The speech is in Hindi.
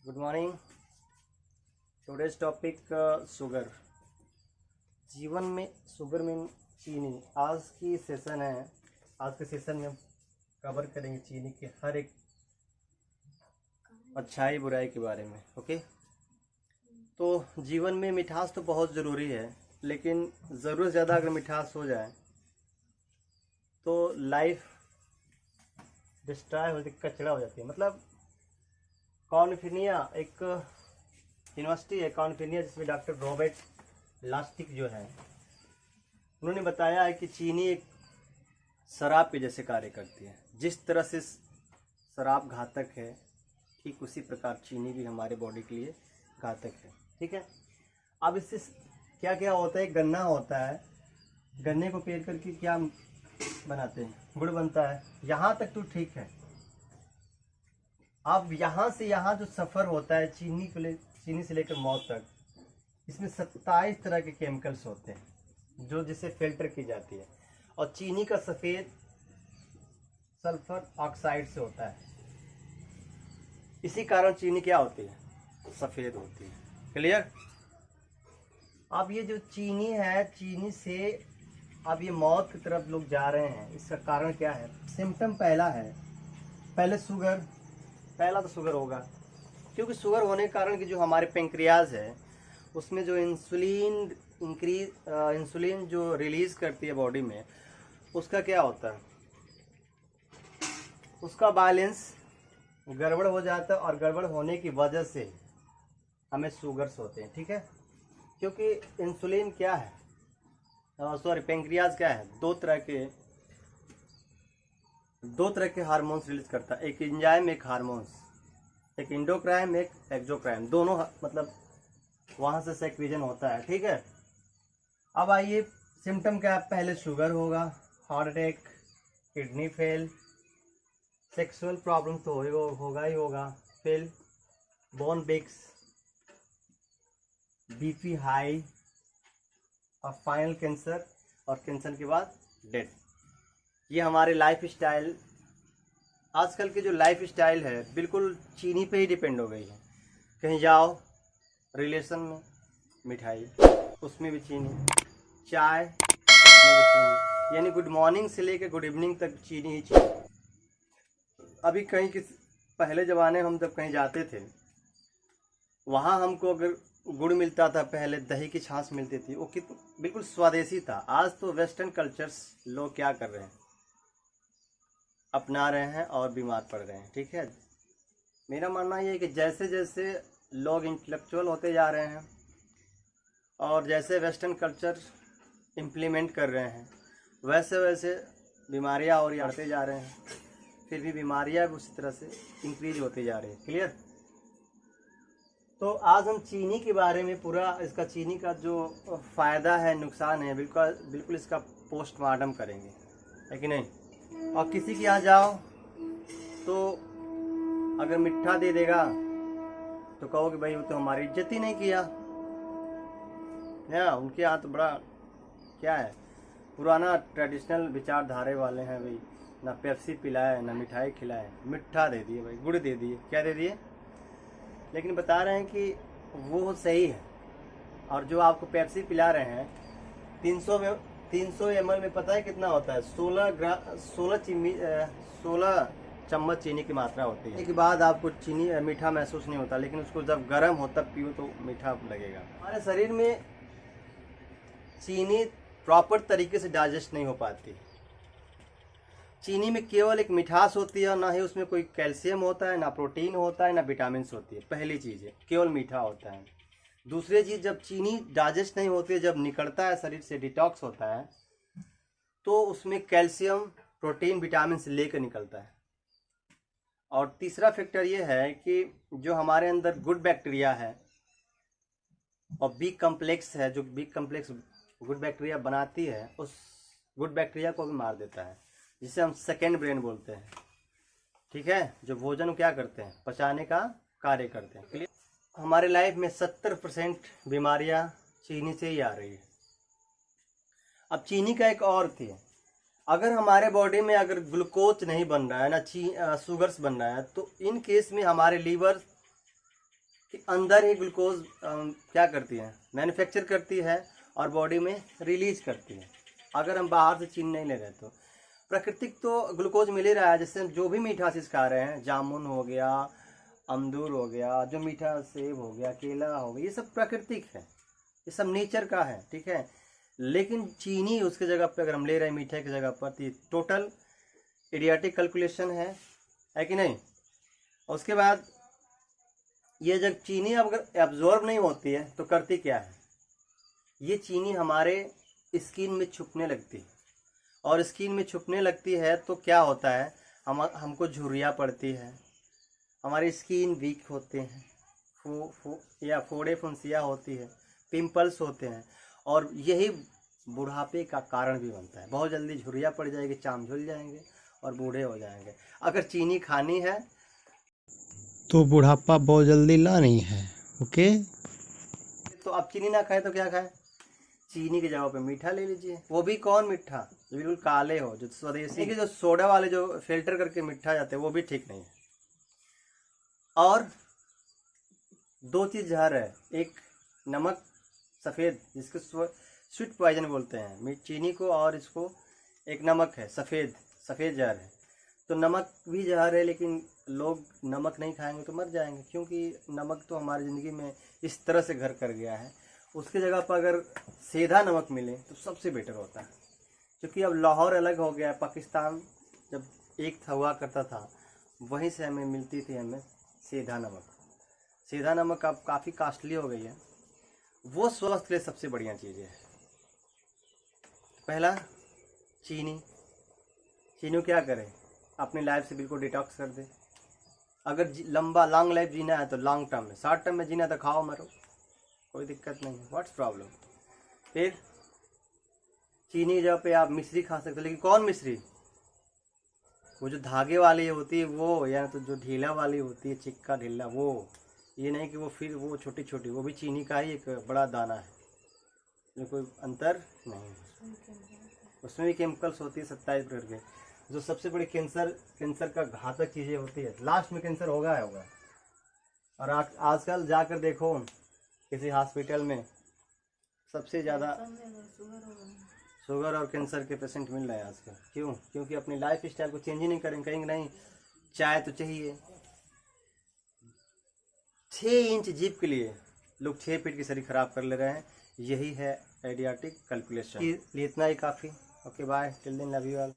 Good morning. Today's topic sugar. जीवन में शुगर में चीनी। आज की सेशन है। आज के सेशन में हम कवर करेंगे चीनी के हर एक अच्छाई बुराई के बारे में। ओके, तो जीवन में मिठास तो बहुत ज़रूरी है, लेकिन ज़रूरत से ज़्यादा अगर मिठास हो जाए तो लाइफ डिस्ट्रॉय हो जाती, कचड़ा हो जाती है। मतलब कॉर्नफिनिया एक यूनिवर्सिटी है, कॉर्नफिनिया, जिसमें डॉक्टर रॉबर्ट लास्टिक जो है, उन्होंने बताया है कि चीनी एक शराब के जैसे कार्य करती है। जिस तरह से शराब घातक है, ठीक उसी प्रकार चीनी भी हमारे बॉडी के लिए घातक है। ठीक है, अब इससे क्या क्या होता है। गन्ना होता है, गन्ने को पेर करके क्या बनाते हैं, गुड़ बनता है। यहाँ तक तो ठीक है। अब यहाँ से यहाँ जो सफ़र होता है चीनी से लेकर मौत तक, इसमें 27 तरह के केमिकल्स होते हैं जो जिसे फिल्टर की जाती है। और चीनी का सफ़ेद सल्फर ऑक्साइड से होता है। इसी कारण चीनी क्या होती है, सफ़ेद होती है। क्लियर। अब ये जो चीनी है, चीनी से अब ये मौत की तरफ लोग जा रहे हैं। इसका कारण क्या है? सिम्टम पहला है, पहले पहला तो शुगर होगा, क्योंकि शुगर होने के कारण कि जो हमारे पेंक्रियाज है उसमें जो इंसुलिन जो रिलीज़ करती है बॉडी में, उसका क्या होता है, उसका बैलेंस गड़बड़ हो जाता है। और गड़बड़ होने की वजह से हमें शुगर्स होते हैं। ठीक है, क्योंकि इंसुलिन क्या है, पेंक्रियाज क्या है, दो तरह के हार्मोन्स रिलीज करता है। एक एंजाइम, एक हार्मोन्स, एक इंडोक्राइन, एक एक्सोक्राइन, दोनों मतलब वहाँ से सेक्रीजन होता है। ठीक है, अब आइए सिम्टम क्या है। पहले शुगर होगा, heart attack, kidney fail, sexual problem तो होगा ही होगा, फिर बोन ब्रेक्स, बीपी हाई, और फाइनल कैंसर, और कैंसर के बाद डेथ। ये हमारे लाइफ स्टाइल, आजकल की जो लाइफ स्टाइल है बिल्कुल चीनी पे ही डिपेंड हो गई है। कहीं जाओ रिलेशन में, मिठाई उसमें भी चीनी, चाय उसमें भी चीनी, यानी गुड मॉर्निंग से लेकर गुड इवनिंग तक चीनी ही चीनी। अभी कहीं पहले ज़माने हम जब कहीं जाते थे, वहाँ हमको अगर गुड़ मिलता था, पहले दही की छाछ मिलती थी, वो बिल्कुल स्वादेशी था। आज तो वेस्टर्न कल्चर्स लोग क्या कर रहे हैं, अपना रहे हैं और बीमार पड़ रहे हैं। ठीक है, मेरा मानना ये है कि जैसे जैसे लोग इंटेलेक्चुअल होते जा रहे हैं और जैसे वेस्टर्न कल्चर इम्प्लीमेंट कर रहे हैं, वैसे वैसे बीमारियां और बढ़ते जा रहे हैं। फिर भी बीमारियां भी उसी तरह से इंक्रीज होती जा रही है। क्लियर। तो आज हम चीनी के बारे में पूरा इसका, चीनी का जो फ़ायदा है, नुकसान है, बिल्कुल इसका पोस्टमार्टम करेंगे, है कि नहीं। और किसी के यहाँ जाओ तो अगर मिठा दे देगा तो कहो कि भाई वो तो हमारी इज्जत ही नहीं किया। या उनके यहाँ तो बड़ा क्या है, पुराना ट्रेडिशनल विचारधारे वाले हैं भाई, ना पेप्सी पिलाए ना मिठाई खिलाए, मिठा दे दिए भाई, गुड़ दे दिए, क्या दे दिए। लेकिन बता रहे हैं कि वो सही है। और जो आपको पेप्सी पिला रहे हैं 300 ml में पता है कितना होता है, 16 चम्मच चीनी की मात्रा होती है। इसके बाद आपको चीनी मीठा महसूस नहीं होता, लेकिन उसको जब गर्म हो तब पियो तो मीठा लगेगा। हमारे शरीर में चीनी प्रॉपर तरीके से डाइजेस्ट नहीं हो पाती। चीनी में केवल एक मिठास होती है, ना ही उसमें कोई कैल्शियम होता है, ना प्रोटीन होता है, ना विटामिन होती है। पहली चीज़ है, केवल मीठा होता है। दूसरी चीज़, जब चीनी डाइजेस्ट नहीं होती है, जब निकलता है शरीर से, डिटॉक्स होता है, तो उसमें कैल्शियम, प्रोटीन, विटामिन से लेकर निकलता है। और तीसरा फैक्टर ये है कि जो हमारे अंदर गुड बैक्टीरिया है और बी कम्प्लेक्स है, जो बी कम्प्लेक्स गुड बैक्टीरिया बनाती है, उस गुड बैक्टीरिया को भी मार देता है, जिसे हम सेकेंड ब्रेन बोलते हैं। ठीक है, जो भोजन क्या करते हैं, पचाने का कार्य करते हैं। क्लियर। हमारे लाइफ में 70% बीमारियां चीनी से ही आ रही है। अब चीनी का एक और थी, अगर हमारे बॉडी में अगर ग्लूकोज नहीं बन रहा है, ना शुगर्स बन रहा है, तो इन केस में हमारे लीवर कि अंदर ही ग्लूकोज क्या करती है, मैन्युफैक्चर करती है और बॉडी में रिलीज करती है। अगर हम बाहर से चीनी नहीं ले रहे तो प्राकृतिक तो ग्लूकोज मिल ही रहा है। जैसे जो भी मीठा चीज़ खा रहे हैं, जामुन हो गया, अमदूर हो गया, जो मीठा सेब हो गया, केला हो गया, ये सब प्राकृतिक है, ये सब नेचर का है, ठीक है। लेकिन चीनी उसके जगह पे अगर हम ले रहे हैं मीठे की जगह पर, तो टोटल इडियाटिक कैलकुलेशन है कि नहीं। उसके बाद ये जब चीनी अगर एब्जॉर्ब नहीं होती है तो करती क्या है, ये चीनी हमारे स्किन में छुपने लगती है, और स्किन में छुपने लगती है तो क्या होता है, हमको झुर्रियाँ पड़ती है, हमारी स्किन वीक होते हैं, या फोड़े फुंसियाँ होती है, पिंपल्स होते हैं, और यही बुढ़ापे का कारण भी बनता है। बहुत जल्दी झुर्रियाँ पड़ जाएगी, चाम झुल जाएंगे और बूढ़े हो जाएंगे। अगर चीनी खानी है तो बुढ़ापा बहुत जल्दी लानी है। ओके, तो आप चीनी ना खाए तो क्या खाए, चीनी की जगह पे मीठा ले लीजिए। वो भी कौन मीठा, जो बिल्कुल काले हो, जो स्वदेशी के, जो सोडा वाले जो फिल्टर करके मीठा जाते हैं, वो भी ठीक नहीं है। और दो चीज़ जहर है, एक नमक सफ़ेद, जिसको स्वीट पॉइजन बोलते हैं, चीनी को, और इसको एक नमक है सफ़ेद जहर है। तो नमक भी जहर है, लेकिन लोग नमक नहीं खाएंगे तो मर जाएंगे, क्योंकि नमक तो हमारी ज़िंदगी में इस तरह से घर कर गया है। उसकी जगह पर अगर सीधा नमक मिले तो सबसे बेटर होता है, क्योंकि अब लाहौर अलग हो गया है। पाकिस्तान जब एक हुआ करता था, वहीं से हमें मिलती थी हमें सीधा नमक। सीधा नमक अब काफ़ी कास्टली हो गई है। वो स्वास्थ्य के लिए सबसे बढ़िया चीज़ है। पहला, चीनी क्या करे, अपनी लाइफ से बिल्कुल डिटॉक्स कर दे। अगर लंबा लॉन्ग लाइफ जीना है तो लॉन्ग टर्म में, शॉर्ट टर्म में जीना है तो खाओ मरो, कोई दिक्कत नहीं है, व्हाट्स प्रॉब्लम। फिर चीनी जगह पे आप मिश्री खा सकते हो, लेकिन कौन मिश्री, वो जो धागे वाली होती है वो, या तो जो ढीला वाली होती है, चिक्का ढीला, वो, ये नहीं कि वो फिर वो छोटी छोटी, वो भी चीनी का ही एक बड़ा दाना है, इसमें कोई अंतर नहीं, उसमें भी केमिकल्स होती है 27 प्रकार के। जो सबसे बड़ी कैंसर का घातक चीज़ें होती है, लास्ट में कैंसर होगा। और आजकल जाकर देखो किसी हॉस्पिटल में सबसे ज़्यादा शुगर और कैंसर के पेशेंट मिल रहे हैं आजकल। क्यों? क्योंकि अपनी लाइफ स्टाइल को चेंज ही नहीं करेंगे, कहेंगे नहीं चाय तो चाहिए। 6 इंच जीभ के लिए लोग 6 फीट की शरीर खराब कर ले रहे हैं। यही है एडियाटिक कैलकुलेशन। इतना ही काफ़ी। Okay bye, till then love you all.